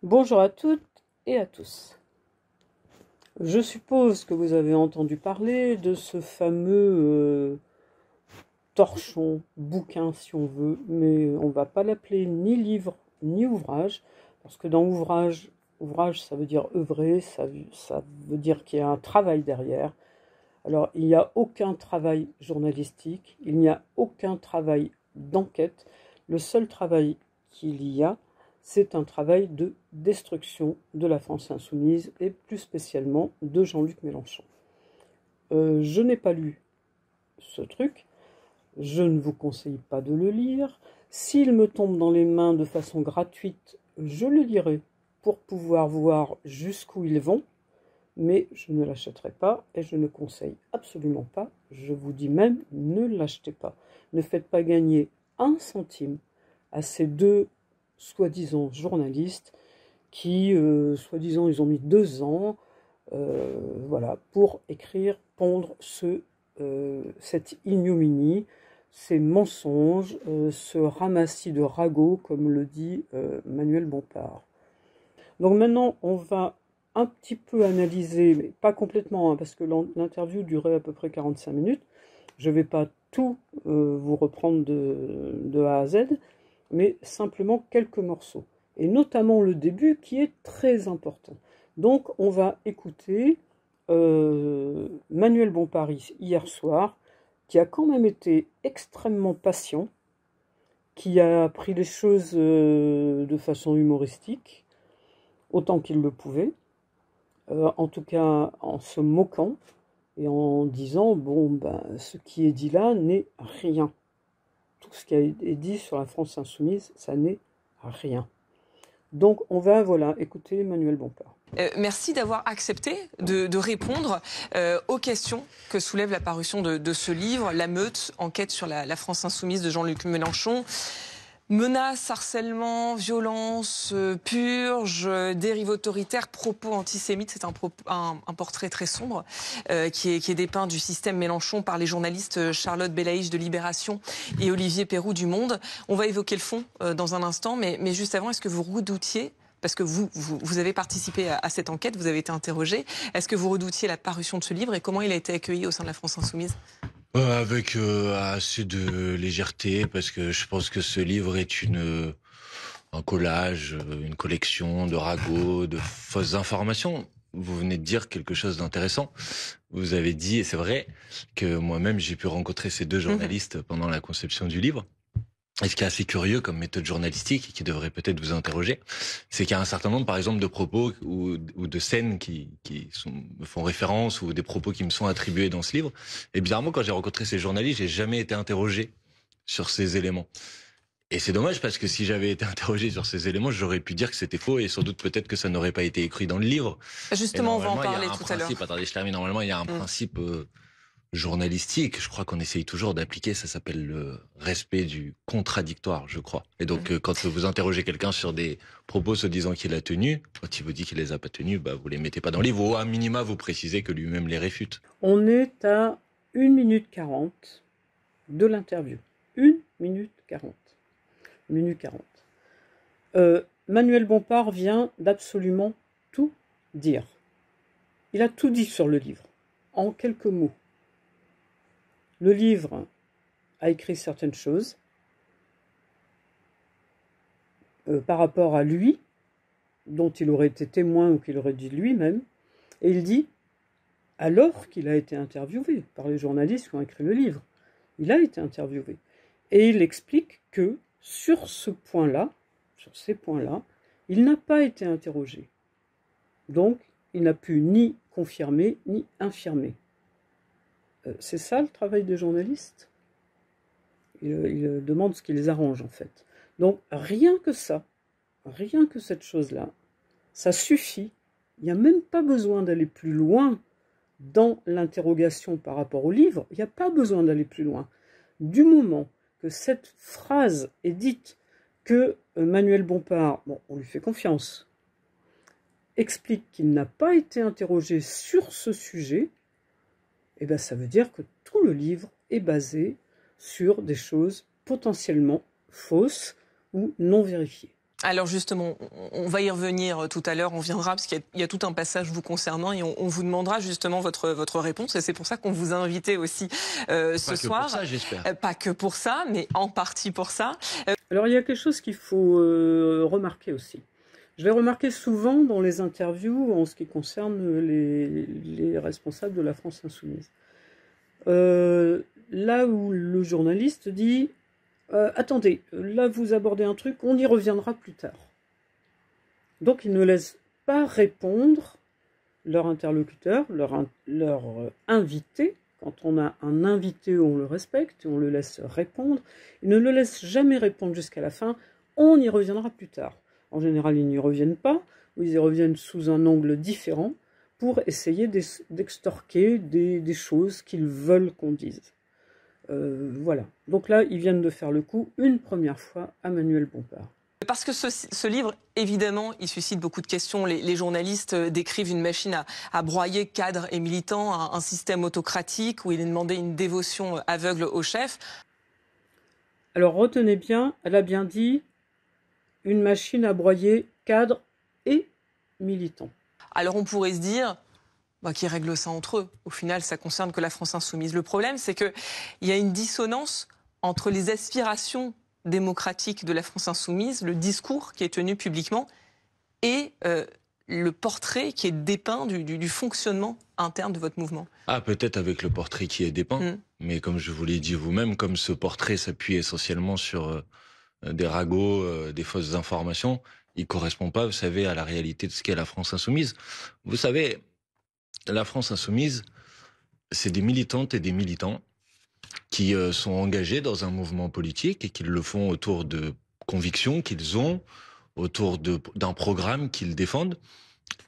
Bonjour à toutes et à tous. Je suppose que vous avez entendu parler de ce fameux torchon, bouquin si on veut, mais on ne va pas l'appeler ni livre ni ouvrage, parce que dans ouvrage ça veut dire œuvrer, ça veut dire qu'il y a un travail derrière. Alors il n'y a aucun travail journalistique, il n'y a aucun travail d'enquête, le seul travail qu'il y a, c'est un travail de destruction de la France insoumise et plus spécialement de Jean-Luc Mélenchon. Je n'ai pas lu ce truc, je ne vous conseille pas de le lire. S'il me tombe dans les mains de façon gratuite, je le lirai pour pouvoir voir jusqu'où ils vont, mais je ne l'achèterai pas et je ne conseille absolument pas. Je vous dis même, ne l'achetez pas. Ne faites pas gagner 1 centime à ces deux soi-disant journalistes qui, soi-disant, ils ont mis 2 ans voilà, pour écrire, pondre cette ignominie, ces mensonges, ce ramassis de ragots, comme le dit Manuel Bompard. Donc maintenant, on va un petit peu analyser, mais pas complètement, hein, parce que l'interview durait à peu près 45 minutes. Je ne vais pas tout vous reprendre de A à Z, mais simplement quelques morceaux. Et notamment le début qui est très important. Donc on va écouter Manuel Bompard hier soir, qui a quand même été extrêmement patient, qui a pris les choses de façon humoristique, autant qu'il le pouvait, en tout cas en se moquant et en disant bon ben ce qui est dit là n'est rien. Tout ce qui a été dit sur la France insoumise, ça n'est rien. Donc on va écouter Manuel Bompard. Merci d'avoir accepté de répondre aux questions que soulève la parution de ce livre, La Meute, enquête sur la France insoumise de Jean-Luc Mélenchon. Menaces, harcèlement, violence, purge, dérive autoritaire, propos antisémites. C'est un portrait très sombre qui est dépeint du système Mélenchon par les journalistes Charlotte Belaïch de Libération et Olivier Perroux du Monde. On va évoquer le fond dans un instant, mais juste avant, est-ce que vous redoutiez, parce que vous avez participé à cette enquête, vous avez été interrogé, est-ce que vous redoutiez la parution de ce livre et comment il a été accueilli au sein de la France insoumise ? Avec assez de légèreté, parce que je pense que ce livre est un collage, une collection de ragots, de fausses informations. Vous venez de dire quelque chose d'intéressant. Vous avez dit, et c'est vrai, que moi-même j'ai pu rencontrer ces deux journalistes pendant la conception du livre. Et ce qui est assez curieux comme méthode journalistique et qui devrait peut-être vous interroger, c'est qu'il y a un certain nombre, par exemple, de propos ou de scènes qui me font référence ou des propos qui me sont attribués dans ce livre. Et bizarrement, quand j'ai rencontré ces journalistes, j'ai jamais été interrogé sur ces éléments. Et c'est dommage parce que si j'avais été interrogé sur ces éléments, j'aurais pu dire que c'était faux et sans doute peut-être que ça n'aurait pas été écrit dans le livre. Justement, on va en parler tout à l'heure. Attendez, je termine. Normalement, il y a un principe journalistique, je crois qu'on essaye toujours d'appliquer, ça s'appelle le respect du contradictoire, je crois. Et donc, quand vous interrogez quelqu'un sur des propos se disant qu'il a tenus, quand il vous dit qu'il les a pas tenus, bah, vous les mettez pas dans le livre, ou à minima, vous précisez que lui-même les réfute. On est à 1 minute 40 de l'interview. 1 minute 40. 1 minute 40. Manuel Bompard vient d'absolument tout dire. Il a tout dit sur le livre, en quelques mots. Le livre a écrit certaines choses par rapport à lui, dont il aurait été témoin ou qu'il aurait dit lui-même, et il dit, alors qu'il a été interviewé par les journalistes qui ont écrit le livre, il a été interviewé, et il explique que sur ce point-là, sur ces points-là, il n'a pas été interrogé. Donc, il n'a pu ni confirmer ni infirmer. C'est ça le travail des journalistes. Ils demandent ce qui les arrange en fait. Donc rien que ça, rien que cette chose-là, ça suffit. Il n'y a même pas besoin d'aller plus loin dans l'interrogation par rapport au livre. Il n'y a pas besoin d'aller plus loin. Du moment que cette phrase est dite, que Manuel Bompard, bon, on lui fait confiance, explique qu'il n'a pas été interrogé sur ce sujet, eh bien, ça veut dire que tout le livre est basé sur des choses potentiellement fausses ou non vérifiées. Alors justement, on va y revenir tout à l'heure, on viendra, parce qu'il y a tout un passage vous concernant, et on vous demandera justement votre réponse, et c'est pour ça qu'on vous a invité aussi ce soir. Pas que pour ça, j'espère. Pas que pour ça, mais en partie pour ça. Alors il y a quelque chose qu'il faut remarquer aussi. Je l'ai remarqué souvent dans les interviews en ce qui concerne les responsables de la France Insoumise. Là où le journaliste dit attendez, là vous abordez un truc, on y reviendra plus tard. Donc ils ne laissent pas répondre leur interlocuteur, leur invité. Quand on a un invité, on le respecte et on le laisse répondre. Ils ne le laissent jamais répondre jusqu'à la fin, on y reviendra plus tard. En général, ils n'y reviennent pas, ou ils y reviennent sous un angle différent pour essayer d'extorquer des choses qu'ils veulent qu'on dise. Voilà. Donc là, ils viennent de faire le coup une première fois à Manuel Bompard. Parce que ce livre, évidemment, il suscite beaucoup de questions. Les journalistes décrivent une machine à broyer cadres et militants, un système autocratique où il est demandé une dévotion aveugle au chef. Alors retenez bien, elle a bien dit une machine à broyer cadres et militants. Alors on pourrait se dire qu'ils règlent ça entre eux. Au final, ça concerne que la France Insoumise. Le problème, c'est qu'il y a une dissonance entre les aspirations démocratique de la France Insoumise, le discours qui est tenu publiquement et le portrait qui est dépeint du fonctionnement interne de votre mouvement. Ah, peut-être avec le portrait qui est dépeint, mais comme je vous l'ai dit vous-même, comme ce portrait s'appuie essentiellement sur des ragots, des fausses informations, il correspond pas, vous savez, à la réalité de ce qu'est la France Insoumise. Vous savez, la France Insoumise, c'est des militantes et des militants qui sont engagés dans un mouvement politique et qui le font autour de convictions qu'ils ont, autour d'un programme qu'ils défendent.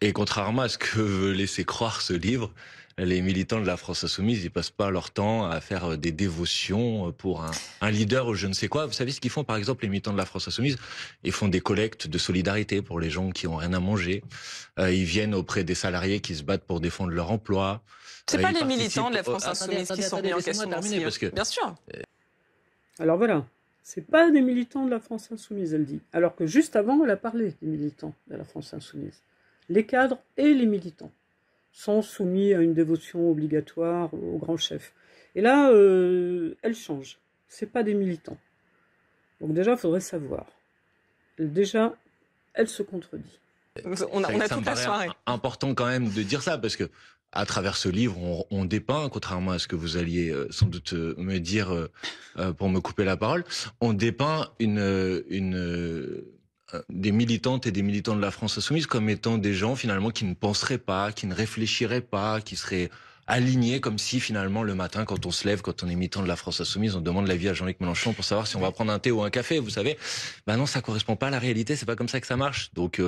Et contrairement à ce que veut laisser croire ce livre, les militants de la France Insoumise, ils passent pas leur temps à faire des dévotions pour un leader ou je ne sais quoi. Vous savez ce qu'ils font, par exemple, les militants de la France Insoumise? Ils font des collectes de solidarité pour les gens qui ont rien à manger. Ils viennent auprès des salariés qui se battent pour défendre leur emploi. C'est pas les militants de la France Insoumise qui sont mis en question parce que... Bien sûr. Alors voilà, c'est pas des militants de la France Insoumise, elle dit. Alors que juste avant, elle a parlé des militants de la France Insoumise. Les cadres et les militants sont soumis à une dévotion obligatoire au grand chef. Et là, elle change. C'est pas des militants. Donc déjà, il faudrait savoir. Déjà, elle se contredit. On a toute la soirée. Important quand même de dire ça, parce que à travers ce livre, on dépeint, contrairement à ce que vous alliez sans doute me dire pour me couper la parole, on dépeint des militantes et des militants de la France Insoumise comme étant des gens finalement qui ne penseraient pas, qui ne réfléchiraient pas, qui seraient alignés comme si finalement le matin quand on se lève, quand on est militant de la France Insoumise, on demande l'avis à Jean-Luc Mélenchon pour savoir si on va prendre un thé ou un café, vous savez. Ben non, ça correspond pas à la réalité, c'est pas comme ça que ça marche. Donc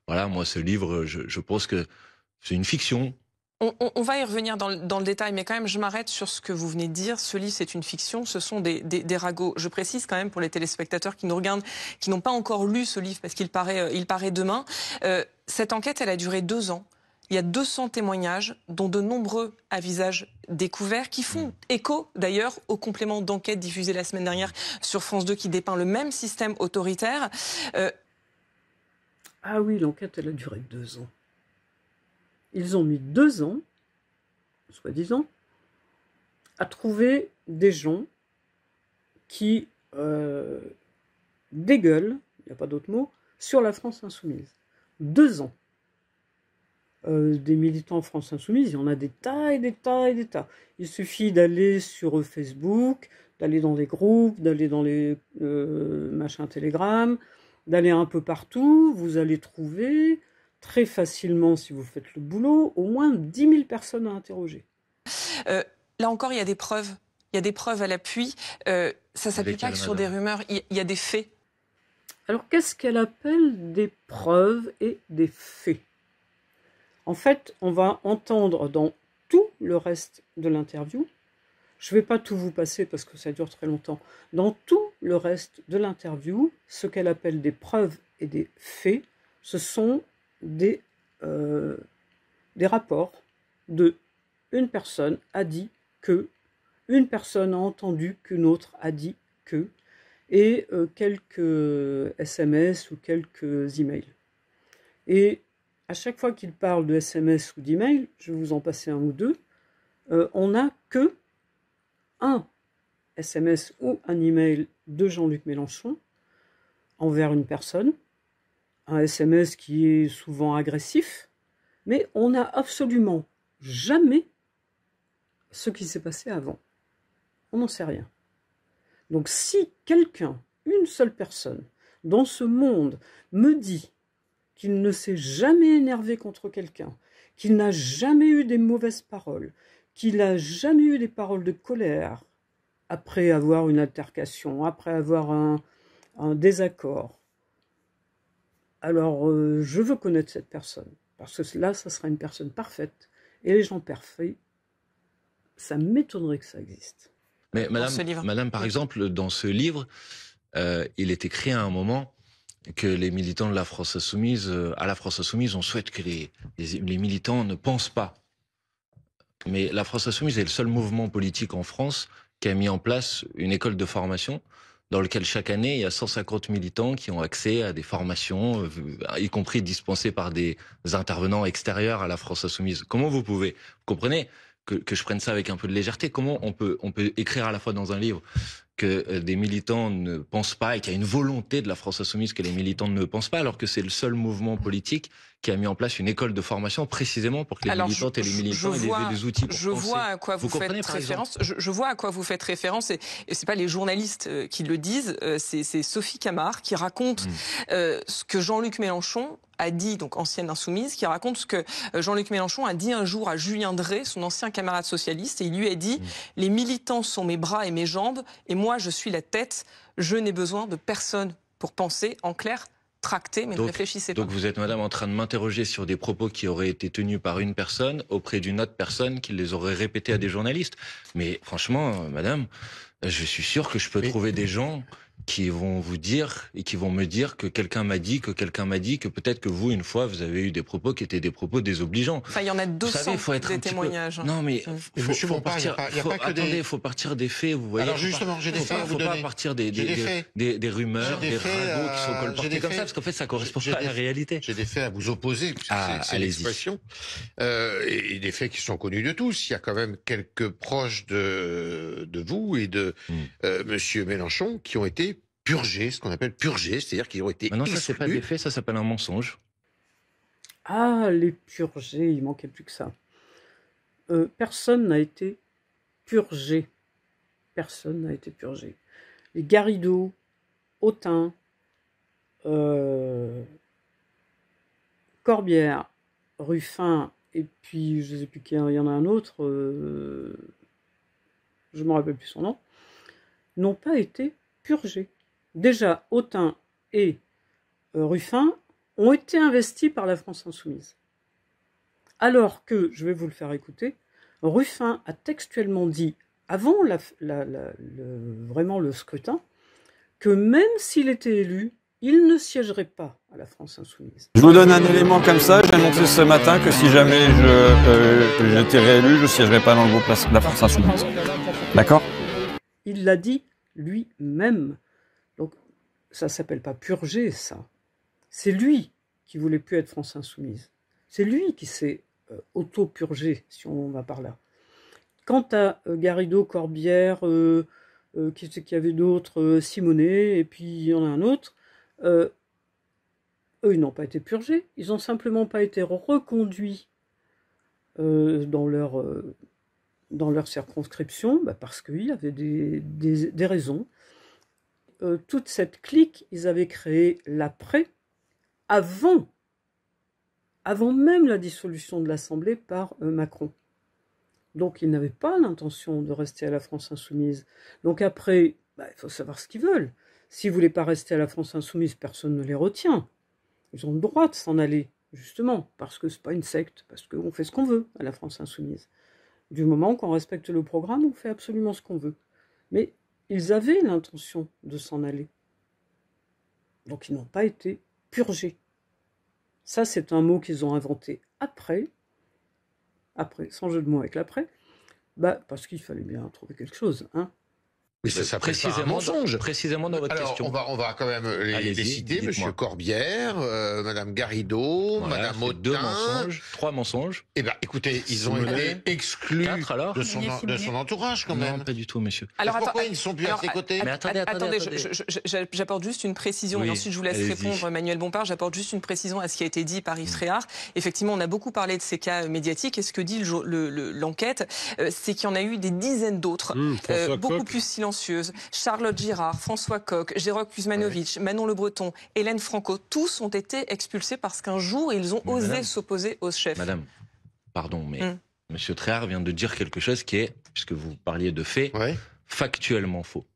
voilà, moi ce livre, je pense que c'est une fiction. On va y revenir dans le détail, mais quand même, je m'arrête sur ce que vous venez de dire. Ce livre, c'est une fiction, ce sont des ragots. Je précise quand même pour les téléspectateurs qui nous regardent, qui n'ont pas encore lu ce livre, parce qu'il paraît demain. Cette enquête, elle a duré 2 ans. Il y a 200 témoignages, dont de nombreux à visage découvert, qui font écho d'ailleurs au complément d'enquête diffusé la semaine dernière sur France 2, qui dépeint le même système autoritaire. Ah oui, l'enquête, elle a duré 2 ans. Ils ont mis 2 ans, soi-disant, à trouver des gens qui dégueulent, il n'y a pas d'autre mot, sur la France Insoumise. 2 ans. Des militants France Insoumise, il y en a des tas et des tas et des tas. Il suffit d'aller sur Facebook, d'aller dans des groupes, d'aller dans les machins Telegram, d'aller un peu partout, vous allez trouver... très facilement, si vous faites le boulot, au moins 10 000 personnes à interroger. Là encore, il y a des preuves. Il y a des preuves à l'appui. Ça ne s'appuie pas que sur des rumeurs. Il y a des faits. Alors, qu'est-ce qu'elle appelle des preuves et des faits? En fait, on va entendre dans tout le reste de l'interview, je ne vais pas tout vous passer parce que ça dure très longtemps, dans tout le reste de l'interview, ce qu'elle appelle des preuves et des faits, ce sont des rapports de une personne a dit que, une personne a entendu qu'une autre a dit que, et quelques SMS ou quelques emails. Et à chaque fois qu'il parle de SMS ou d'email, je vais vous en passer un ou deux, on n'a que un SMS ou un email de Jean-Luc Mélenchon envers une personne, un SMS qui est souvent agressif, mais on n'a absolument jamais ce qui s'est passé avant. On n'en sait rien. Donc si quelqu'un, une seule personne, dans ce monde, me dit qu'il ne s'est jamais énervé contre quelqu'un, qu'il n'a jamais eu des mauvaises paroles, qu'il n'a jamais eu des paroles de colère après avoir une altercation, après avoir un désaccord, alors je veux connaître cette personne, parce que là, ça sera une personne parfaite. Et les gens parfaits, ça m'étonnerait que ça existe. Mais madame, par exemple, dans ce livre, il est écrit à un moment que les militants de la France Insoumise, à la France Insoumise, on souhaite que les militants ne pensent pas. Mais la France Insoumise est le seul mouvement politique en France qui a mis en place une école de formation dans lequel chaque année, il y a 150 militants qui ont accès à des formations, y compris dispensées par des intervenants extérieurs à la France Insoumise. Comment vous pouvez, vous comprenez que je prenne ça avec un peu de légèreté, comment on peut écrire à la fois dans un livre que des militants ne pensent pas et qu'il y a une volonté de la France Insoumise que les militants ne pensent pas, alors que c'est le seul mouvement politique qui a mis en place une école de formation précisément pour que les militantes et les militants aient des outils pour penser. Je vois à quoi vous faites référence. Je vois à quoi vous faites référence et c'est pas les journalistes qui le disent, c'est Sophie Camard qui raconte ce que Jean-Luc Mélenchon a dit, donc ancienne insoumise, qui raconte ce que Jean-Luc Mélenchon a dit un jour à Julien Drey, son ancien camarade socialiste, et il lui a dit « Les militants sont mes bras et mes jambes, et moi je suis la tête, je n'ai besoin de personne pour penser, en clair, tracter, mais ne réfléchissez pas. » Donc vous êtes, madame, en train de m'interroger sur des propos qui auraient été tenus par une personne auprès d'une autre personne qui les aurait répétés à des journalistes. Mais franchement, madame, je suis sûr que je peux trouver des gens qui vont vous dire et qui vont me dire que quelqu'un m'a dit, que peut-être que vous, une fois, vous avez eu des propos qui étaient des propos désobligeants. Enfin, il y en a 200 des témoignages. Non, mais faut partir des faits, vous voyez. Alors justement, j'ai des faits à vous donner. Faut pas partir des rumeurs, des ragots qui sont colportés comme ça, parce qu'en fait, ça correspond pas à la réalité. J'ai des faits à vous opposer, c'est l'expression. Et des faits qui sont connus de tous. Il y a quand même quelques proches de vous et de Monsieur Mélenchon qui ont été purgés, ce qu'on appelle purgés, c'est-à-dire qu'ils ont été non, ça c'est pas des faits, ça s'appelle un mensonge. Ah, les purgés, il manquait plus que ça. Personne n'a été purgé. Personne n'a été purgé. Les Garrido, Autain, Corbière, Ruffin, et puis je ne sais plus qui, il y en a un autre, je ne me rappelle plus son nom, n'ont pas été purgés. Déjà, Autain et Ruffin ont été investis par la France Insoumise. Alors que, je vais vous le faire écouter, Ruffin a textuellement dit, avant vraiment le scrutin, que même s'il était élu, il ne siégerait pas à la France Insoumise. Je vous donne un élément comme ça, j'ai annoncé ce matin que si jamais j'étais réélu, je ne siégerais pas dans le groupe de la France Insoumise. D'accord ? Il l'a dit lui-même. Donc, ça ne s'appelle pas purger, ça. C'est lui qui voulait plus être France Insoumise. C'est lui qui s'est auto-purgé, si on va par là. Quant à Garrido, Corbière, qui y avait d'autres, Simonet, et puis il y en a un autre, eux, ils n'ont pas été purgés. Ils n'ont simplement pas été reconduits dans leur circonscription, parce qu'il y avait des raisons. Toute cette clique, ils avaient créé l'après, avant même la dissolution de l'Assemblée par Macron. Donc ils n'avaient pas l'intention de rester à la France Insoumise. Donc après, il faut savoir ce qu'ils veulent. S'ils ne voulaient pas rester à la France Insoumise, personne ne les retient. Ils ont le droit de s'en aller, justement, parce que ce n'est pas une secte, parce qu'on fait ce qu'on veut à la France Insoumise. Du moment qu'on respecte le programme, on fait absolument ce qu'on veut. Mais ils avaient l'intention de s'en aller. Donc ils n'ont pas été purgés. Ça, c'est un mot qu'ils ont inventé après, sans jeu de mots avec l'après, parce qu'il fallait bien trouver quelque chose, hein. Mais ça s'appelle pas un mensonge. Précisément dans votre question. On va quand même les citer. Monsieur Corbière, Madame Garrido, voilà, Madame Autain. Trois mensonges. Eh ben, écoutez, ils ont été exclus de son entourage, quand même. Non, pas du tout, monsieur. Alors, pourquoi ils ne sont plus à ses côtés? Mais attendez. J'apporte juste une précision, et ensuite je vous laisse répondre, Manuel Bompard. J'apporte juste une précision à ce qui a été dit par Yves Tréhard. Effectivement, on a beaucoup parlé de ces cas médiatiques, et ce que dit l'enquête, c'est qu'il y en a eu des dizaines d'autres, beaucoup plus silencieuses. Charlotte Girard, François Coq, Jérôme Kuzmanovic, Manon Le Breton, Hélène Franco, tous ont été expulsés parce qu'un jour, ils ont osé s'opposer au chef. Madame, pardon, mais Monsieur Tréhard vient de dire quelque chose qui est, puisque vous parliez de faits, factuellement faux.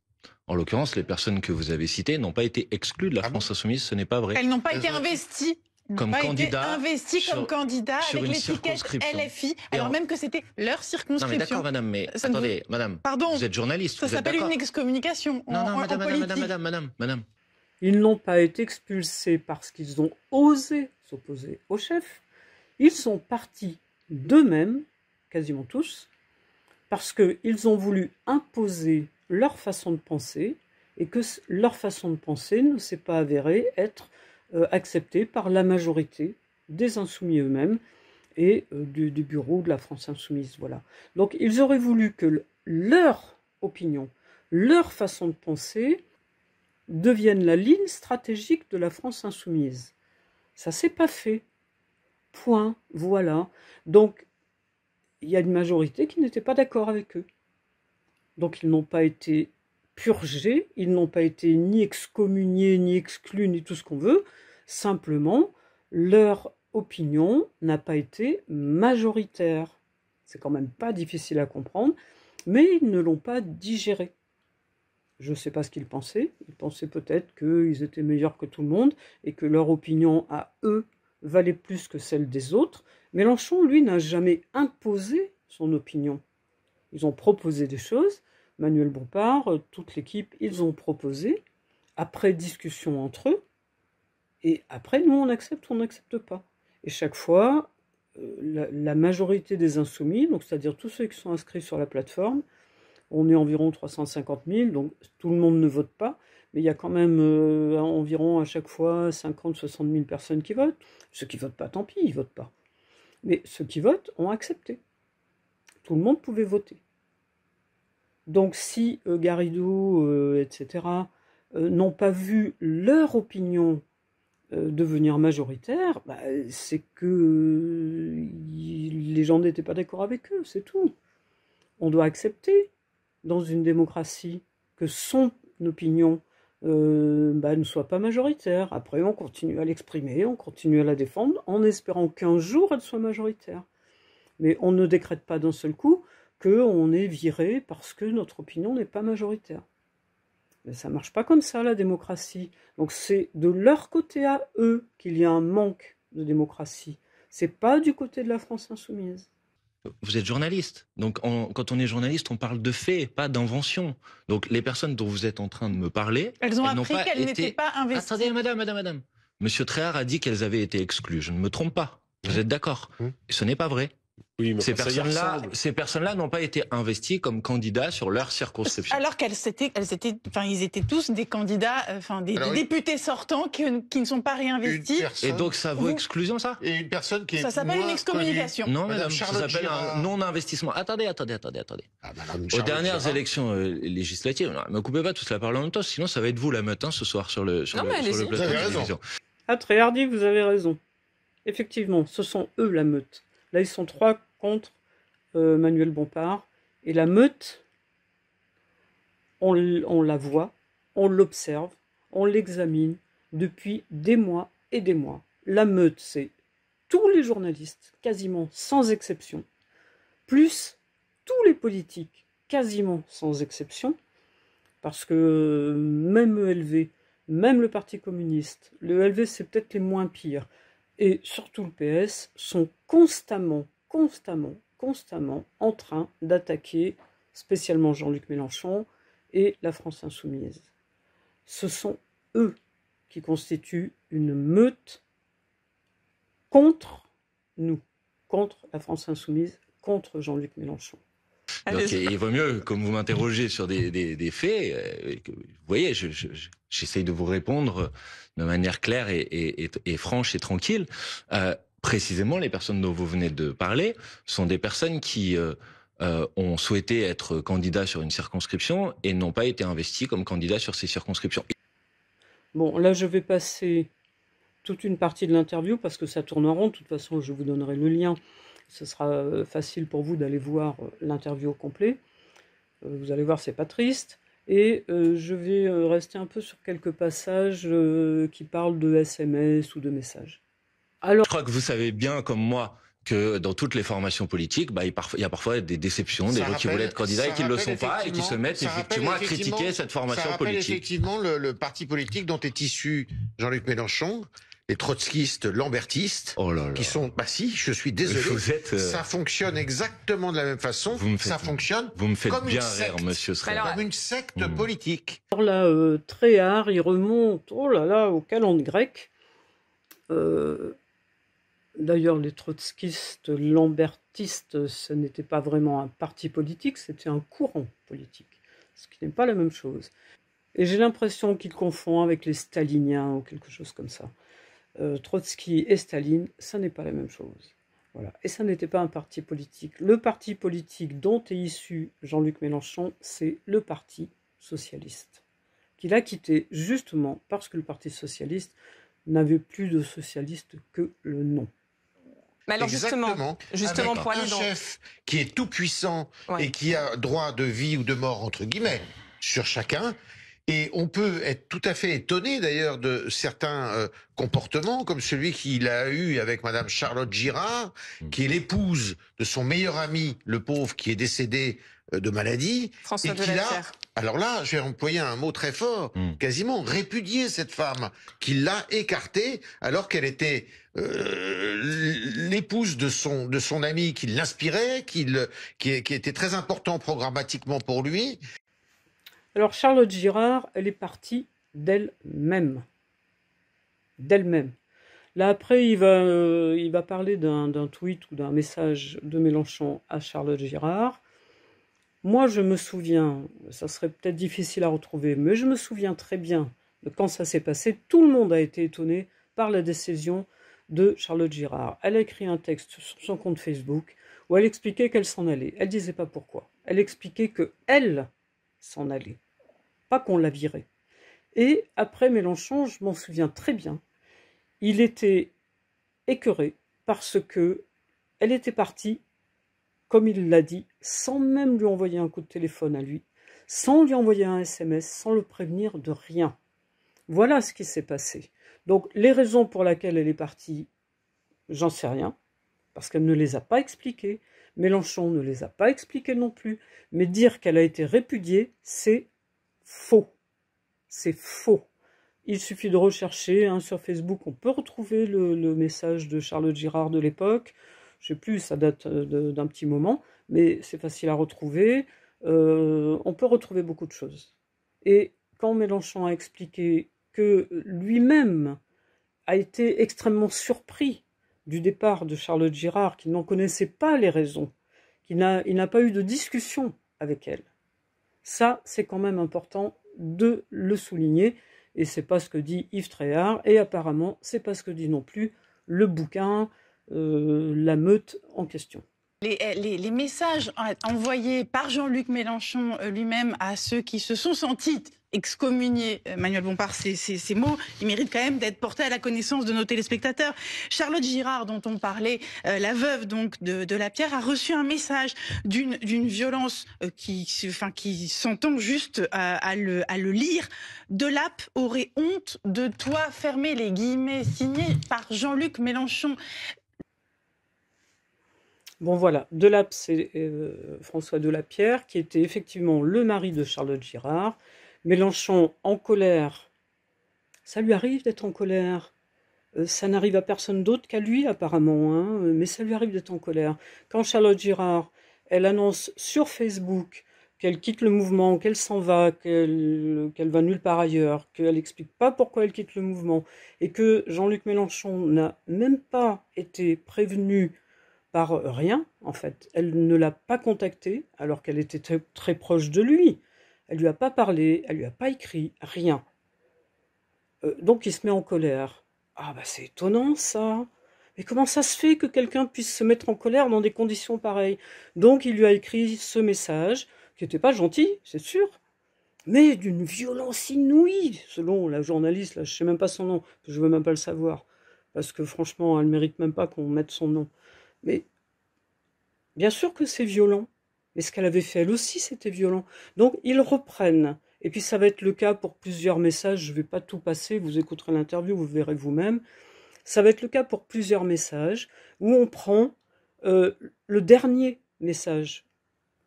En l'occurrence, les personnes que vous avez citées n'ont pas été exclues de la France Insoumise, ce n'est pas vrai. Elles n'ont pas été investies. Comme candidat, investis comme candidat avec l'étiquette LFI, alors même que c'était leur circonscription. Non mais d'accord, madame, mais attendez, madame, pardon, vous êtes journaliste. Ça s'appelle une excommunication. Non, madame. Ils n'ont pas été expulsés parce qu'ils ont osé s'opposer au chef. Ils sont partis d'eux-mêmes, quasiment tous, parce qu'ils ont voulu imposer leur façon de penser et que leur façon de penser ne s'est pas avérée être accepté par la majorité des insoumis eux-mêmes et du bureau de la France Insoumise. Voilà. Donc ils auraient voulu que leur opinion, leur façon de penser devienne la ligne stratégique de la France Insoumise. Ça s'est pas fait. Point. Voilà. Donc il y a une majorité qui n'était pas d'accord avec eux. Donc ils n'ont pas été purgés, ils n'ont pas été ni excommuniés, ni exclus, ni tout ce qu'on veut. Simplement, leur opinion n'a pas été majoritaire. C'est quand même pas difficile à comprendre, mais ils ne l'ont pas digéré. Je ne sais pas ce qu'ils pensaient. Ils pensaient peut-être qu'ils étaient meilleurs que tout le monde et que leur opinion à eux valait plus que celle des autres. Mélenchon, lui, n'a jamais imposé son opinion. Ils ont proposé des choses. Manuel Bompard, toute l'équipe, ils ont proposé, après discussion entre eux, et après, nous, on accepte ou on n'accepte pas. Et chaque fois, la majorité des insoumis, donc c'est-à-dire tous ceux qui sont inscrits sur la plateforme, on est environ 350 000, donc tout le monde ne vote pas, mais il y a quand même environ à chaque fois 50-60 000 personnes qui votent. Ceux qui ne votent pas, tant pis, ils ne votent pas. Mais ceux qui votent ont accepté. Tout le monde pouvait voter. Donc si Garrido, etc., n'ont pas vu leur opinion devenir majoritaire, c'est que les gens n'étaient pas d'accord avec eux, c'est tout. On doit accepter, dans une démocratie, que son opinion ne soit pas majoritaire. Après, on continue à l'exprimer, on continue à la défendre, en espérant qu'un jour elle soit majoritaire. Mais on ne décrète pas d'un seul coup qu'on est viré parce que notre opinion n'est pas majoritaire. Mais ça ne marche pas comme ça, la démocratie. Donc c'est de leur côté à eux qu'il y a un manque de démocratie. C'est pas du côté de la France Insoumise. Vous êtes journaliste. Donc quand on est journaliste, on parle de faits, pas d'invention. Donc les personnes dont vous êtes en train de me parler... Elles ont appris qu'elles n'étaient pas investies. Attendez, madame. Monsieur Tréhard a dit qu'elles avaient été exclues. Je ne me trompe pas. Vous êtes d'accord? Ce n'est pas vrai. Oui, mais ces personnes-là n'ont pas été investies comme candidats sur leur circonscription. Alors ils étaient tous des candidats, des députés sortants qui ne sont pas réinvestis. Et donc ça vaut exclusion, ça? Et une personne qui est ça s'appelle une excommunication. Non, madame, ça s'appelle un non-investissement. Attendez. Aux dernières élections législatives, ne me coupez pas toute la parole en même temps, sinon ça va être vous la meute ce soir sur le plateau de télévision. Ah, très hardi, vous avez raison. Effectivement, ce sont eux la meute. Là, ils sont 3 contre Manuel Bompard. Et la meute, on la voit, on l'observe, on l'examine depuis des mois et des mois. La meute, c'est tous les journalistes, quasiment sans exception, plus tous les politiques, quasiment sans exception, parce que même ELV, même le Parti communiste, le ELV c'est peut-être les moins pires, et surtout le PS, sont constamment en train d'attaquer spécialement Jean-Luc Mélenchon et la France Insoumise. Ce sont eux qui constituent une meute contre nous, contre la France Insoumise, contre Jean-Luc Mélenchon. Donc il vaut mieux, comme vous m'interrogez sur des faits, vous voyez, j'essaye de vous répondre de manière claire et franche et tranquille. Précisément, les personnes dont vous venez de parler sont des personnes qui ont souhaité être candidats sur une circonscription et n'ont pas été investis comme candidats sur ces circonscriptions. Bon, là, je vais passer toute une partie de l'interview parce que ça tourne en rond. De toute façon, je vous donnerai le lien. Ce sera facile pour vous d'aller voir l'interview au complet. Vous allez voir, c'est pas triste. Et je vais rester un peu sur quelques passages qui parlent de SMS ou de messages. Alors, je crois que vous savez bien, comme moi, que dans toutes les formations politiques, il y a parfois des déceptions, des gens qui voulaient être candidats et qui ne le sont pas, et qui se mettent effectivement à critiquer cette formation politique. Effectivement le parti politique dont est issu Jean-Luc Mélenchon, les trotskistes, lambertistes, qui sont... Bah si, je suis désolé, ça fonctionne exactement de la même façon, ça fonctionne vous me faites comme bien une secte, rire, monsieur Srey. comme une secte politique. alors là, Tréhard, il remonte, au calendrier grec. D'ailleurs, les trotskistes, lambertistes, ce n'était pas vraiment un parti politique, c'était un courant politique, ce qui n'est pas la même chose. Et j'ai l'impression qu'il confond avec les staliniens ou quelque chose comme ça. Trotsky et Staline, ça n'est pas la même chose. Voilà. Et ça n'était pas un parti politique. Le parti politique dont est issu Jean-Luc Mélenchon, c'est le Parti socialiste, qu'il a quitté justement parce que le Parti socialiste n'avait plus de socialiste que le nom. Mais alors justement pour aller dans... chef qui est tout puissant et qui a droit de vie ou de mort entre guillemets sur chacun. Et on peut être tout à fait étonné d'ailleurs de certains comportements comme celui qu'il a eu avec Madame Charlotte Girard, qui est l'épouse de son meilleur ami, le pauvre, qui est décédé de maladie. François Delapierre. Alors là, je vais employer un mot très fort, quasiment répudier cette femme, qui l'a écartée alors qu'elle était l'épouse de son ami, qui l'inspirait, qui était très important programmatiquement pour lui. Alors Charlotte Girard, elle est partie d'elle-même. Là après, il va parler d'un tweet ou d'un message de Mélenchon à Charlotte Girard. Moi, je me souviens, ça serait peut-être difficile à retrouver, mais je me souviens très bien de quand ça s'est passé. Tout le monde a été étonné par la décision de Charlotte Girard. Elle a écrit un texte sur son compte Facebook où elle expliquait qu'elle s'en allait. Elle disait pas pourquoi. Elle expliquait qu'elle s'en allait, pas qu'on la virait. Et après Mélenchon, je m'en souviens très bien, il était écœuré parce que elle était partie, comme il l'a dit, sans même lui envoyer un coup de téléphone à lui, sans lui envoyer un SMS, sans le prévenir de rien. Voilà ce qui s'est passé. Donc les raisons pour lesquelles elle est partie, j'en sais rien, parce qu'elle ne les a pas expliquées. Mélenchon ne les a pas expliquées non plus. Mais dire qu'elle a été répudiée, c'est faux. C'est faux. Il suffit de rechercher sur Facebook, on peut retrouver le message de Charlotte Girard de l'époque. Je ne sais plus, ça date d'un petit moment, mais c'est facile à retrouver. On peut retrouver beaucoup de choses. Et quand Mélenchon a expliqué que lui-même a été extrêmement surpris du départ de Charlotte Girard, qu'il n'en connaissait pas les raisons, il n'a pas eu de discussion avec elle. Ça, c'est quand même important de le souligner, et c'est pas ce que dit Yves Tréhard, et apparemment, c'est pas ce que dit non plus le bouquin La Meute en question. Les messages envoyés par Jean-Luc Mélenchon lui-même à ceux qui se sont sentis excommuniés, Manuel Bompard, ces mots, ils méritent quand même d'être portés à la connaissance de nos téléspectateurs. Charlotte Girard, dont on parlait, la veuve donc de Delapierre, a reçu un message d'une violence qui s'entend juste à le lire. Delap aurait honte de toi, fermez les guillemets, signé par Jean-Luc Mélenchon. Bon voilà, Delap, c'est François Delapierre, qui était effectivement le mari de Charlotte Girard. Mélenchon en colère, ça lui arrive d'être en colère. Ça n'arrive à personne d'autre qu'à lui apparemment, mais ça lui arrive d'être en colère. Quand Charlotte Girard, elle annonce sur Facebook qu'elle quitte le mouvement, qu'elle s'en va, qu'elle va nulle part ailleurs, qu'elle n'explique pas pourquoi elle quitte le mouvement, et que Jean-Luc Mélenchon n'a même pas été prévenu par rien, en fait. Elle ne l'a pas contacté, alors qu'elle était très, très proche de lui. Elle lui a pas parlé, elle lui a pas écrit, rien. Donc il se met en colère. Ah bah c'est étonnant ça. Mais comment ça se fait que quelqu'un puisse se mettre en colère dans des conditions pareilles? Donc il lui a écrit ce message, qui n'était pas gentil, c'est sûr, mais d'une violence inouïe, selon la journaliste, là, je sais même pas son nom, je veux même pas le savoir, parce que franchement, elle mérite même pas qu'on mette son nom. Mais bien sûr que c'est violent, mais ce qu'elle avait fait elle aussi, c'était violent. Donc ils reprennent, et puis ça va être le cas pour plusieurs messages, je vais pas tout passer, vous écouterez l'interview, vous verrez vous-même. Ça va être le cas pour plusieurs messages, où on prend le dernier message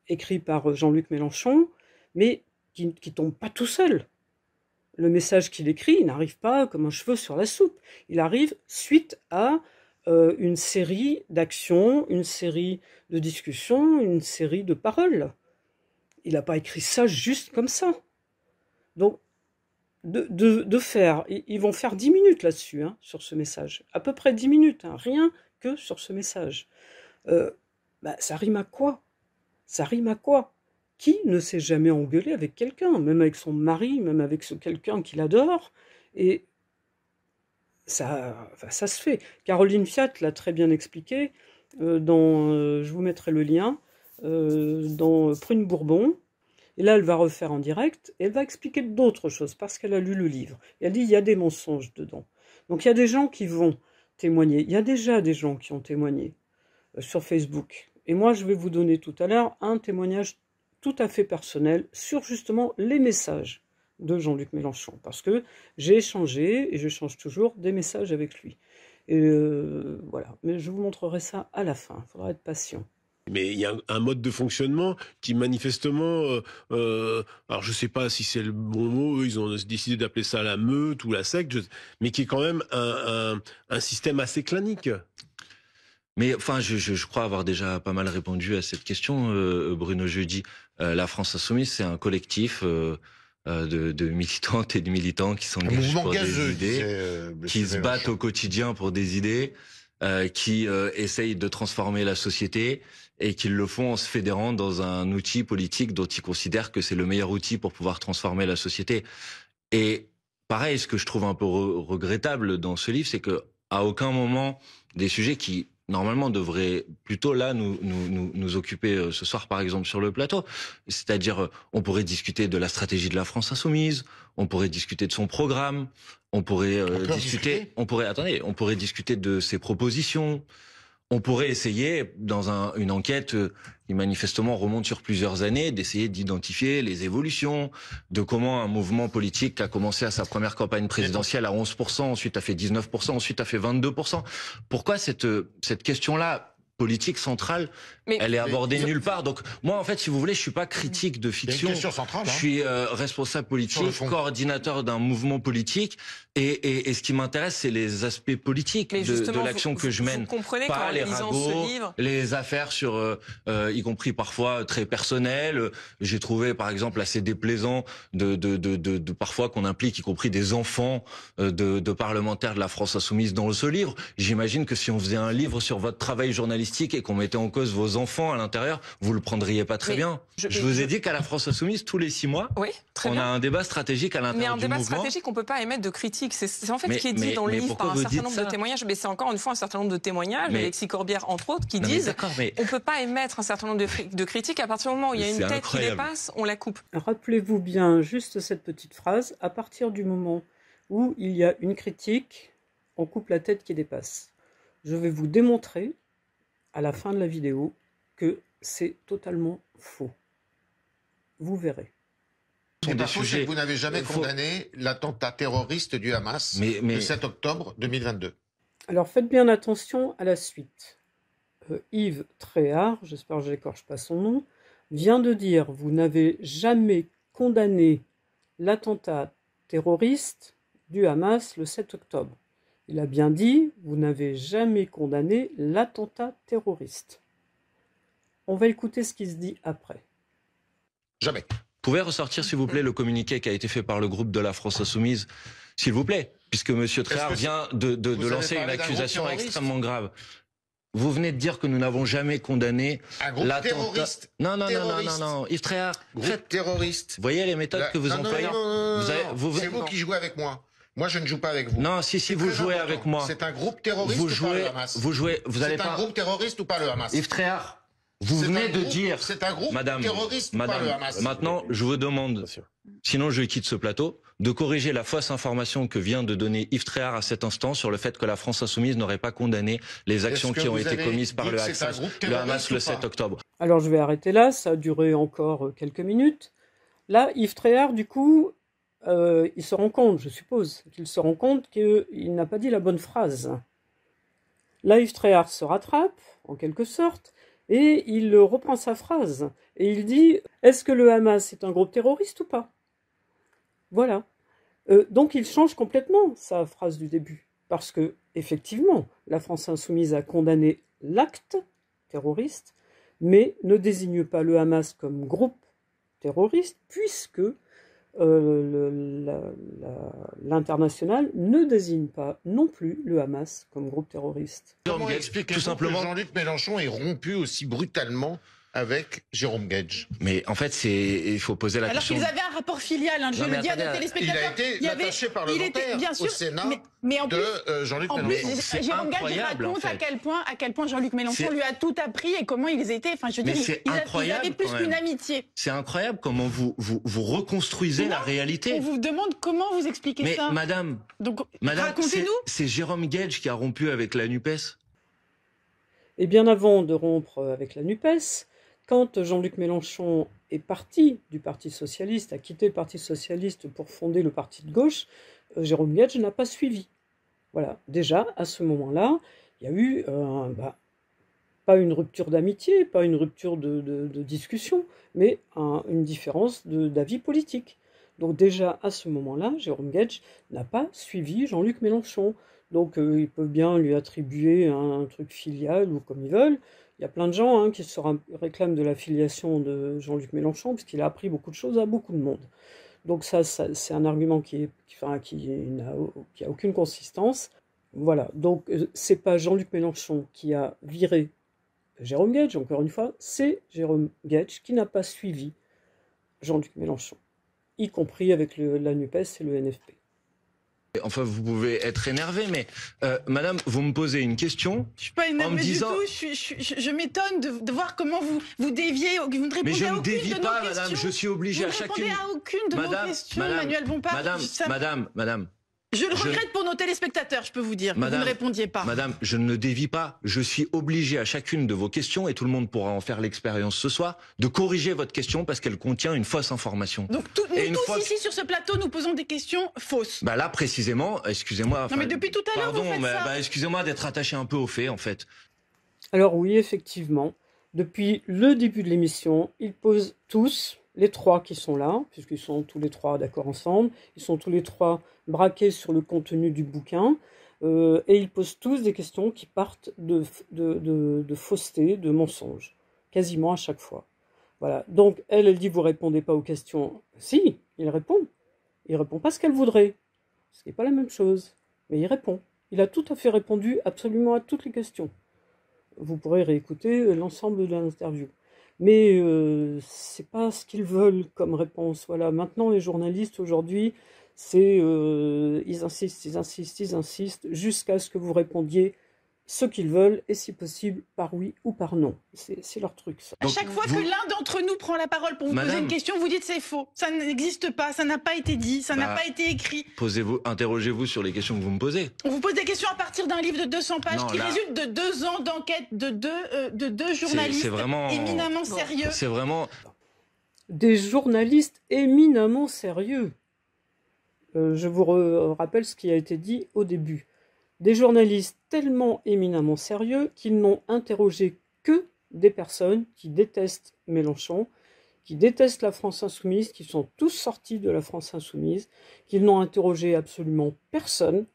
écrit par Jean-Luc Mélenchon, mais qui tombe pas tout seul. Le message qu'il écrit, il n'arrive pas comme un cheveu sur la soupe. Il arrive suite à une série d'actions, une série de discussions, une série de paroles. Il n'a pas écrit ça juste comme ça. Donc, ils vont faire 10 minutes là-dessus, hein, sur ce message. À peu près 10 minutes, hein, rien que sur ce message. Ça rime à quoi? Ça rime à quoi? Qui ne s'est jamais engueulé avec quelqu'un, même avec son mari, même avec quelqu'un qu'il adore? Et ça se fait. Caroline Fiat l'a très bien expliqué, je vous mettrai le lien, dans Prune Bourbon. Et là, elle va refaire en direct, et elle va expliquer d'autres choses, parce qu'elle a lu le livre. Et elle dit, il y a des mensonges dedans. Donc il y a des gens qui vont témoigner. Il y a déjà des gens qui ont témoigné sur Facebook. Et moi, je vais vous donner tout à l'heure un témoignage tout à fait personnel sur justement les messages de Jean-Luc Mélenchon. Parce que j'ai échangé, et j'échange toujours, des messages avec lui. Et voilà. Mais je vous montrerai ça à la fin. Il faudra être patient. Mais il y a un mode de fonctionnement qui manifestement, alors je sais pas si c'est le bon mot, ils ont décidé d'appeler ça la meute ou la secte, mais qui est quand même un système assez clanique. Mais enfin, je crois avoir déjà pas mal répondu à cette question, Bruno Jeudi. La France Insoumise, c'est un collectif de militantes et de militants qui s'engagent pour des idées, qui se battent au quotidien pour des idées, qui essayent de transformer la société et qui le font en se fédérant dans un outil politique dont ils considèrent que c'est le meilleur outil pour pouvoir transformer la société. Et pareil, ce que je trouve un peu regrettable dans ce livre, c'est que à aucun moment des sujets qui normalement devraient plutôt là nous occuper ce soir, par exemple sur le plateau, c'est-à-dire on pourrait discuter de la stratégie de la France Insoumise, on pourrait discuter de son programme, on pourrait on pourrait discuter de ses propositions. On pourrait essayer, dans une enquête qui manifestement remonte sur plusieurs années, d'essayer d'identifier les évolutions, de comment un mouvement politique qui a commencé à sa première campagne présidentielle à 11%, ensuite a fait 19%, ensuite a fait 22%. Pourquoi cette question-là politique centrale, elle est abordée nulle part. Donc moi, en fait, si vous voulez, je suis pas critique de fiction. Une question centrale, hein. Je suis responsable politique, coordinateur d'un mouvement politique, et ce qui m'intéresse, c'est les aspects politiques de l'action que je mène. Vous comprenez pas les lisant ragots, ce livre, les affaires sur, y compris parfois très personnelles. J'ai trouvé, par exemple, assez déplaisant de parfois qu'on implique, y compris des enfants de parlementaires de la France Insoumise dans ce livre. J'imagine que si on faisait un livre sur votre travail journalistique et qu'on mettait en cause vos enfants à l'intérieur, vous le prendriez pas très bien. Je vous ai dit qu'à la France Insoumise, tous les 6 mois, on a un débat stratégique à l'intérieur du mouvement. Mais un débat stratégique, on peut pas émettre de critiques. C'est en fait ce qui est dit dans le livre par un certain nombre de témoignages. Mais c'est encore une fois un certain nombre de témoignages, Alexis Corbière entre autres, qui disent on peut pas émettre un certain nombre de critiques. À partir du moment où il y a une tête qui dépasse, on la coupe. Rappelez-vous bien juste cette petite phrase. À partir du moment où il y a une critique, on coupe la tête qui dépasse. Je vais vous démontrer à la fin de la vidéo que c'est totalement faux. Vous verrez. C'est pas faux, c'est que vous n'avez jamais condamné l'attentat terroriste du Hamas le 7 octobre 2022. Alors faites bien attention à la suite. Yves Tréhard, j'espère que je n'écorche pas son nom, vient de dire « Vous n'avez jamais condamné l'attentat terroriste du Hamas le 7 octobre ». Il a bien dit « Vous n'avez jamais condamné l'attentat terroriste ». On va écouter ce qui se dit après. Jamais. Vous pouvez ressortir, s'il vous plaît, le communiqué qui a été fait par le groupe de la France Insoumise, s'il vous plaît, puisque M. Tréhard vient de lancer une accusation extrêmement grave. Vous venez de dire que nous n'avons jamais condamné un groupe terroriste. Non, Yves Tréhard. Groupe terroriste. Vous voyez les méthodes que vous employez. C'est vous qui jouez avec moi. Moi, je ne joue pas avec vous. Non, si vous jouez avec moi. C'est un groupe terroriste ou pas le Hamas? C'est un groupe terroriste ou pas le Hamas? Yves Tréhard, vous venez de dire... C'est un groupe terroriste ou pas le Hamas? Maintenant, je vous demande, sinon je quitte ce plateau, de corriger la fausse information que vient de donner Yves Tréhard à cet instant sur le fait que la France Insoumise n'aurait pas condamné les actions qui ont été commises par le Hamas le 7 octobre. Alors je vais arrêter là, ça a duré encore quelques minutes. Là, Yves Tréhard, du coup, il se rend compte, je suppose, qu'il se rend compte qu'il n'a pas dit la bonne phrase. Là, Yves Tréhard se rattrape, en quelque sorte, et il reprend sa phrase. Et il dit « Est-ce que le Hamas est un groupe terroriste ou pas ?» Voilà. Donc il change complètement sa phrase du début. Parce que, effectivement, la France Insoumise a condamné l'acte terroriste, mais ne désigne pas le Hamas comme groupe terroriste, puisque l'international ne désigne pas non plus le Hamas comme groupe terroriste. Comment expliquez-vous que Jean-Luc Mélenchon est rompu aussi brutalement avec Jérôme Guedj? Mais en fait, il faut poser la question... Alors qu'ils avaient un rapport filial, je le dis à nos téléspectateurs. Il a été attaché parlementaire au Sénat de Jean-Luc Mélenchon. Jérôme Guedj raconte à quel point Jean-Luc Mélenchon lui a tout appris et comment ils étaient... Enfin, je veux dire, ils avaient plus qu'une amitié. C'est incroyable comment vous reconstruisez la réalité. On vous demande comment vous expliquez ça. Madame, racontez-nous. C'est Jérôme Guedj qui a rompu avec la NUPES. Et bien avant de rompre avec la NUPES, quand Jean-Luc Mélenchon est parti du Parti Socialiste, a quitté le Parti Socialiste pour fonder le Parti de gauche, Jérôme Guedj n'a pas suivi. Voilà, déjà, à ce moment-là, il y a eu pas une rupture d'amitié, pas une rupture de discussion, mais une différence d'avis politique. Donc déjà, à ce moment-là, Jérôme Guedj n'a pas suivi Jean-Luc Mélenchon. Donc ils peuvent bien lui attribuer un truc filial ou comme ils veulent. Il y a plein de gens qui se réclament de la filiation de Jean-Luc Mélenchon, parce qu'il a appris beaucoup de choses à beaucoup de monde. Donc ça c'est un argument qui a aucune consistance. Voilà, donc c'est pas Jean-Luc Mélenchon qui a viré Jérôme Guedj, encore une fois, c'est Jérôme Guedj qui n'a pas suivi Jean-Luc Mélenchon, y compris avec la NUPES et le NFP. Enfin, vous pouvez être énervé, mais madame, vous me posez une question. Je suis pas énervé du tout. Je m'étonne de voir comment vous déviez. Vous ne répondez mais je à ne aucune dévie de pas, nos madame. questions. Je suis obligé à chacune. Vous ne répondez à aucune de nos questions, Manuel Bompard. Madame. Je le regrette pour nos téléspectateurs, je peux vous dire, que vous ne répondiez pas. Madame, je ne dévie pas. Je suis obligé à chacune de vos questions, et tout le monde pourra en faire l'expérience ce soir, de corriger votre question parce qu'elle contient une fausse information. Donc nous tous ici sur ce plateau, nous posons des questions fausses. Là, précisément, excusez-moi. Non mais depuis tout à l'heure, vous faites ça. Excusez-moi d'être attaché un peu aux faits, en fait. Alors oui, effectivement, depuis le début de l'émission, ils posent tous, les trois qui sont là, puisqu'ils sont tous les trois d'accord ensemble, ils sont tous les trois braqués sur le contenu du bouquin, et ils posent tous des questions qui partent de fausseté, de mensonges, quasiment à chaque fois. Voilà. Donc elle dit vous répondez pas aux questions. Si, il répond. Il répond pas ce qu'elle voudrait, ce qui n'est pas la même chose, mais il répond. Il a tout à fait répondu absolument à toutes les questions. Vous pourrez réécouter l'ensemble de l'interview. Mais c'est pas ce qu'ils veulent comme réponse. Voilà. Maintenant, les journalistes aujourd'hui, ils insistent jusqu'à ce que vous répondiez ce qu'ils veulent et si possible par oui ou par non. C'est leur truc, ça. À chaque fois que l'un d'entre nous prend la parole pour vous poser une question, vous dites c'est faux. Ça n'existe pas, ça n'a pas été dit, ça n'a pas été écrit. Interrogez-vous sur les questions que vous me posez. On vous pose des questions à partir d'un livre de 200 pages qui résulte de 2 ans d'enquête de deux journalistes éminemment sérieux. C'est vraiment... Des journalistes éminemment sérieux. Je vous rappelle ce qui a été dit au début. Des journalistes tellement éminemment sérieux qu'ils n'ont interrogé que des personnes qui détestent Mélenchon, qui détestent la France Insoumise, qui sont tous sortis de la France Insoumise, qu'ils n'ont interrogé absolument personne,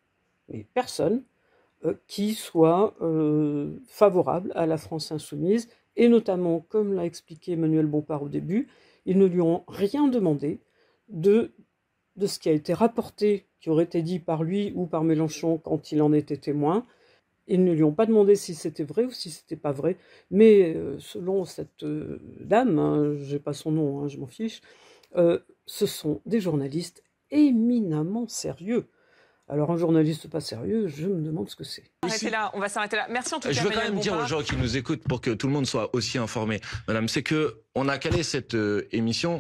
mais personne, qui soit favorable à la France Insoumise, et notamment, comme l'a expliqué Manuel Bompard au début, ils ne lui ont rien demandé de ce qui a été rapporté, qui aurait été dit par lui ou par Mélenchon quand il en était témoin, Ils ne lui ont pas demandé si c'était vrai ou si c'était pas vrai, mais selon cette dame, hein, j'ai pas son nom, hein, je m'en fiche, ce sont des journalistes éminemment sérieux. Alors un journaliste pas sérieux, je me demande ce que c'est. On va s'arrêter là. Merci en tout cas. Je veux quand même dire aux gens qui nous écoutent, pour que tout le monde soit aussi informé, madame, c'est que on a calé cette émission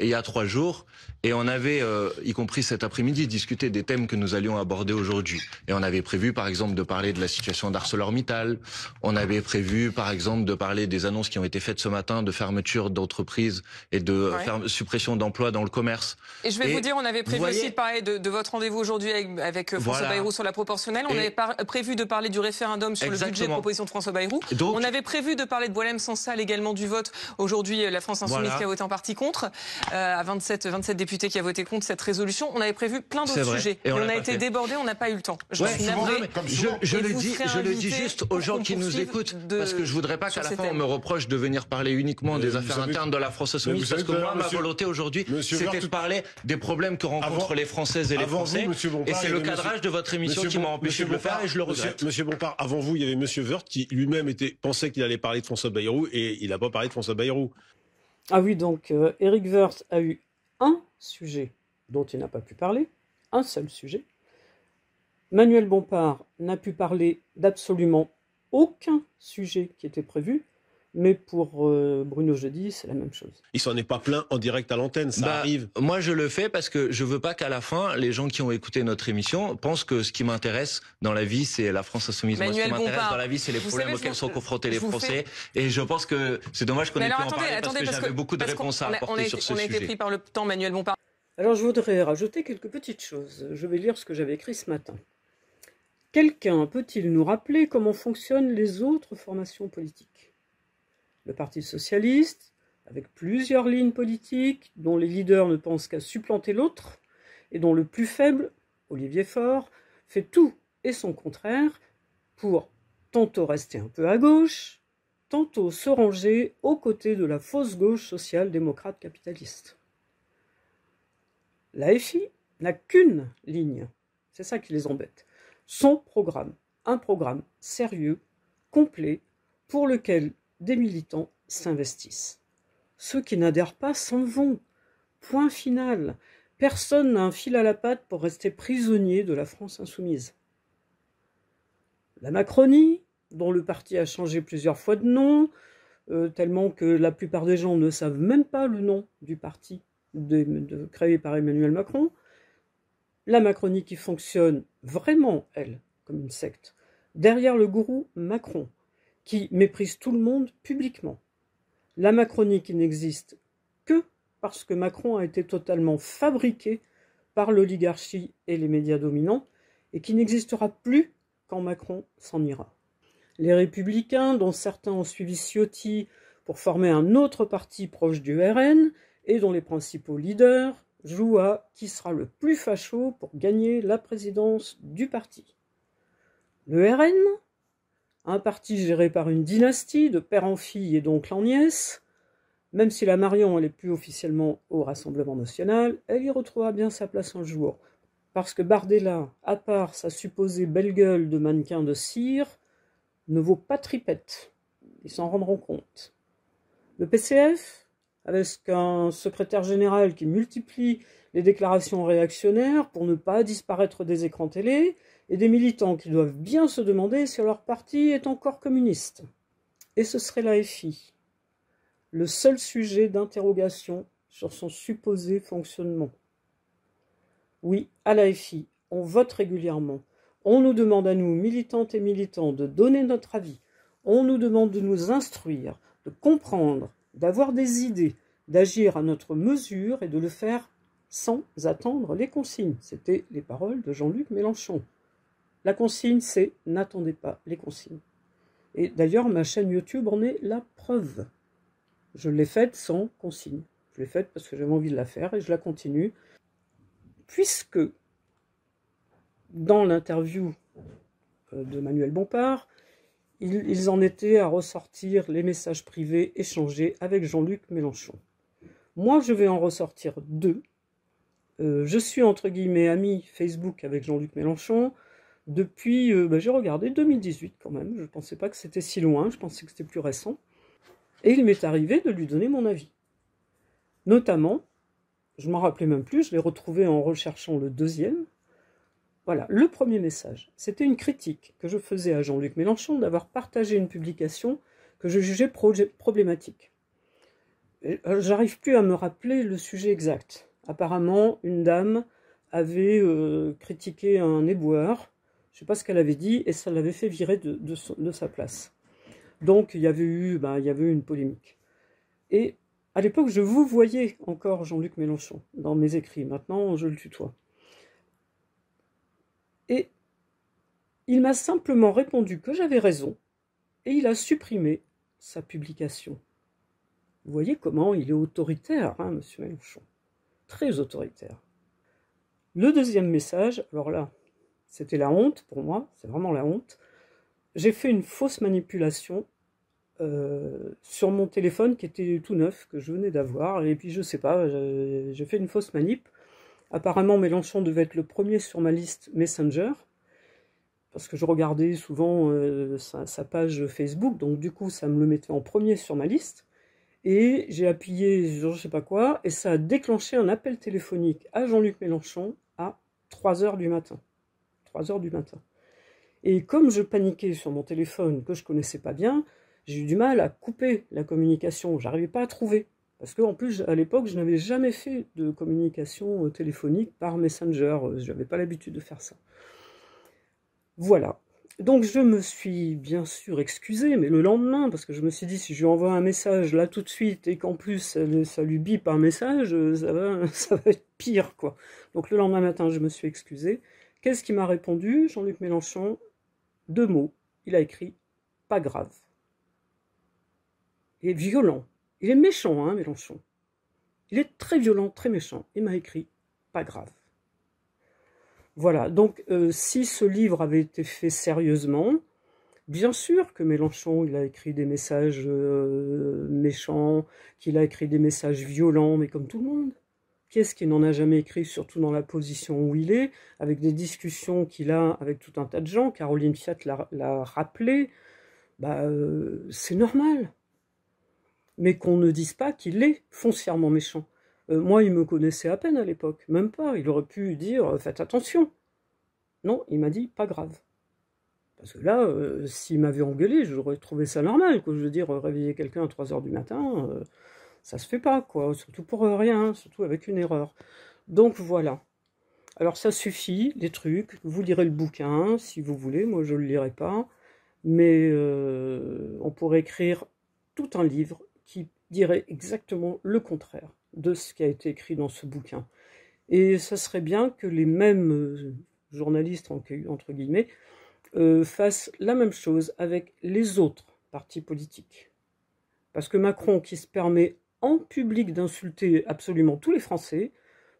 il y a 3 jours, et on avait, y compris cet après-midi, discuté des thèmes que nous allions aborder aujourd'hui. Et on avait prévu, par exemple, de parler de la situation d'ArcelorMittal. On avait prévu, par exemple, de parler des annonces qui ont été faites ce matin de fermeture d'entreprises et de suppression d'emplois dans le commerce. Et je vais vous dire, on avait prévu aussi de parler de votre rendez-vous aujourd'hui avec François Bayrou sur la proportionnelle. On avait prévu de parler du référendum sur le budget de proposition de François Bayrou. Donc, on avait prévu de parler de Boualem Sansal également, du vote. Aujourd'hui, la France Insoumise qui a voté en partie contre. À 27 députés qui a voté contre cette résolution. On avait prévu plein d'autres sujets. Et on a été débordés, on n'a pas eu le temps. Je le dis juste aux gens qui nous écoutent, parce que je voudrais pas qu'à la fin on me reproche de venir parler uniquement des affaires internes de la France Insoumise, parce que moi, ma volonté aujourd'hui, c'était de parler des problèmes que rencontrent les Françaises et les Français. Et c'est le cadrage de votre émission qui m'a empêché de le faire, et je le regrette. Monsieur Bompard, avant vous, il y avait Monsieur Woerth qui lui-même pensait qu'il allait parler de François Bayrou, et il n'a pas parlé de François Bayrou. Ah oui, donc Éric Woerth a eu un sujet dont il n'a pas pu parler, un seul sujet. Manuel Bompard n'a pu parler d'absolument aucun sujet qui était prévu, mais pour Bruno Jeudi, c'est la même chose. Il s'en est pas plaint en direct à l'antenne, ça arrive. Moi, je le fais parce que je veux pas qu'à la fin, les gens qui ont écouté notre émission pensent que ce qui m'intéresse dans la vie, c'est la France Insoumise. Moi, ce qui m'intéresse dans la vie, c'est les problèmes auxquels sont confrontés les Français. Et je pense que c'est dommage qu'on ait pu en parler parce que j'avais beaucoup de réponses à apporter sur ce sujet. On a été pris par le temps, Manuel Bompard. Alors, je voudrais rajouter quelques petites choses. Je vais lire ce que j'avais écrit ce matin. Quelqu'un peut-il nous rappeler comment fonctionnent les autres formations politiques ? Le Parti socialiste, avec plusieurs lignes politiques, dont les leaders ne pensent qu'à supplanter l'autre, et dont le plus faible, Olivier Faure, fait tout et son contraire pour tantôt rester un peu à gauche, tantôt se ranger aux côtés de la fausse gauche social-démocrate capitaliste. L'AFI n'a qu'une ligne, c'est ça qui les embête. Son programme, un programme sérieux, complet, pour lequel des militants s'investissent. Ceux qui n'adhèrent pas s'en vont. Point final. Personne n'a un fil à la patte pour rester prisonnier de la France insoumise. La Macronie, dont le parti a changé plusieurs fois de nom, tellement que la plupart des gens ne savent même pas le nom du parti créé par Emmanuel Macron. La Macronie qui fonctionne vraiment, elle, comme une secte, derrière le gourou Macron, qui méprise tout le monde publiquement. La Macronie qui n'existe que parce que Macron a été totalement fabriqué par l'oligarchie et les médias dominants, et qui n'existera plus quand Macron s'en ira. Les Républicains, dont certains ont suivi Ciotti pour former un autre parti proche du RN, et dont les principaux leaders jouent à qui sera le plus facho pour gagner la présidence du parti. Le RN, un parti géré par une dynastie de père en fille et d'oncle en nièce, même si la Marion n'est plus officiellement au Rassemblement national, elle y retrouvera bien sa place un jour. Parce que Bardella, à part sa supposée belle gueule de mannequin de cire, ne vaut pas tripette. Ils s'en rendront compte. Le PCF, avec un secrétaire général qui multiplie les déclarations réactionnaires pour ne pas disparaître des écrans télé, et des militants qui doivent bien se demander si leur parti est encore communiste. Et ce serait l'AFI, le seul sujet d'interrogation sur son supposé fonctionnement. Oui, à l'AFI, on vote régulièrement. On nous demande à nous, militantes et militants, de donner notre avis. On nous demande de nous instruire, de comprendre, d'avoir des idées, d'agir à notre mesure et de le faire sans attendre les consignes. C'était les paroles de Jean-Luc Mélenchon. La consigne, c'est « n'attendez pas les consignes ». Et d'ailleurs, ma chaîne YouTube en est la preuve. Je l'ai faite sans consigne. Je l'ai faite parce que j'avais envie de la faire et je la continue. Puisque, dans l'interview de Manuel Bompard, ils en étaient à ressortir les messages privés échangés avec Jean-Luc Mélenchon. Moi, je vais en ressortir 2. Je suis, entre guillemets, ami Facebook avec Jean-Luc Mélenchon. depuis, j'ai regardé 2018 quand même, je ne pensais pas que c'était si loin, je pensais que c'était plus récent. Et il m'est arrivé de lui donner mon avis. Notamment, je m'en rappelais même plus, je l'ai retrouvé en recherchant le deuxième. Voilà, le premier message, c'était une critique que je faisais à Jean-Luc Mélenchon d'avoir partagé une publication que je jugeais problématique. J'arrive plus à me rappeler le sujet exact. Apparemment, une dame avait critiqué un éboueur, je ne sais pas ce qu'elle avait dit, et ça l'avait fait virer de sa place. Donc il y avait eu une polémique. Et à l'époque, je vous voyais encore Jean-Luc Mélenchon dans mes écrits. Maintenant, je le tutoie. Et il m'a simplement répondu que j'avais raison, et il a supprimé sa publication. Vous voyez comment il est autoritaire, hein, monsieur Mélenchon. Très autoritaire. Le deuxième message, alors là, c'était la honte pour moi, c'est vraiment la honte. J'ai fait une fausse manipulation sur mon téléphone qui était tout neuf, que je venais d'avoir, et puis je sais pas, j'ai fait une fausse manip. Apparemment, Mélenchon devait être le premier sur ma liste Messenger, parce que je regardais souvent sa page Facebook, donc du coup, ça me le mettait en premier sur ma liste. Et j'ai appuyé sur je sais pas quoi, et ça a déclenché un appel téléphonique à Jean-Luc Mélenchon à 3h du matin. 3h du matin. Et comme je paniquais sur mon téléphone, que je connaissais pas bien, j'ai eu du mal à couper la communication, j'arrivais pas à trouver. Parce qu'en plus, à l'époque, je n'avais jamais fait de communication téléphonique par Messenger, je n'avais pas l'habitude de faire ça. Voilà. Donc je me suis bien sûr excusée, mais le lendemain, parce que je me suis dit, si je lui envoie un message là tout de suite, et qu'en plus ça lui bip un message, ça va être pire, quoi. Donc le lendemain matin, je me suis excusée. Qu'est-ce qu'il m'a répondu, Jean-Luc Mélenchon? 2 mots. Il a écrit « pas grave ». Il est violent. Il est méchant, hein, Mélenchon. Il est très violent, très méchant. Il m'a écrit « pas grave ». Voilà, donc si ce livre avait été fait sérieusement, bien sûr que Mélenchon, il a écrit des messages méchants, qu'il a écrit des messages violents, mais comme tout le monde. Qui est-ce qui n'en a jamais écrit, surtout dans la position où il est, avec des discussions qu'il a avec tout un tas de gens, Caroline Fiat l'a rappelé, c'est normal. Mais qu'on ne dise pas qu'il est foncièrement méchant. Moi, il me connaissait à peine à l'époque, même pas. Il aurait pu dire « faites attention ». Non, il m'a dit « pas grave ». Parce que là, s'il m'avait engueulé, j'aurais trouvé ça normal, quoi. Je veux dire, réveiller quelqu'un à 3h du matin, ça se fait pas, quoi. Surtout pour rien, surtout avec une erreur. Donc voilà. Alors ça suffit, les trucs. Vous lirez le bouquin, si vous voulez. Moi, je le lirai pas. Mais on pourrait écrire tout un livre qui dirait exactement le contraire de ce qui a été écrit dans ce bouquin. Et ça serait bien que les mêmes journalistes, entre guillemets, fassent la même chose avec les autres partis politiques. Parce que Macron, qui se permet en public d'insulter absolument tous les Français,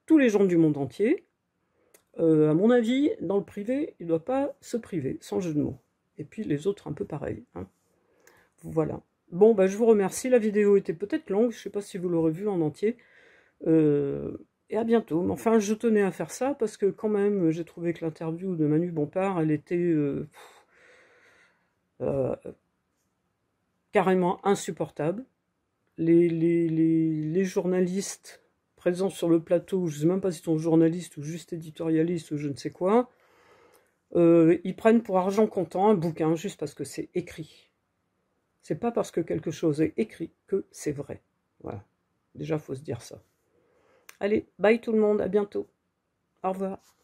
tous les gens du monde entier, à mon avis, dans le privé, il ne doit pas se priver, sans jeu de mots. Et puis les autres un peu pareil. Hein. Voilà. Bon, je vous remercie. La vidéo était peut-être longue, je ne sais pas si vous l'aurez vue en entier. Et à bientôt. Mais enfin, je tenais à faire ça parce que quand même, j'ai trouvé que l'interview de Manu Bompard, elle était carrément insupportable. Les journalistes présents sur le plateau, je ne sais même pas si ils sont journalistes ou juste éditorialistes ou je ne sais quoi, ils prennent pour argent comptant un bouquin juste parce que c'est écrit. C'est pas parce que quelque chose est écrit que c'est vrai. Voilà. Déjà, il faut se dire ça. Allez, bye tout le monde, à bientôt. Au revoir.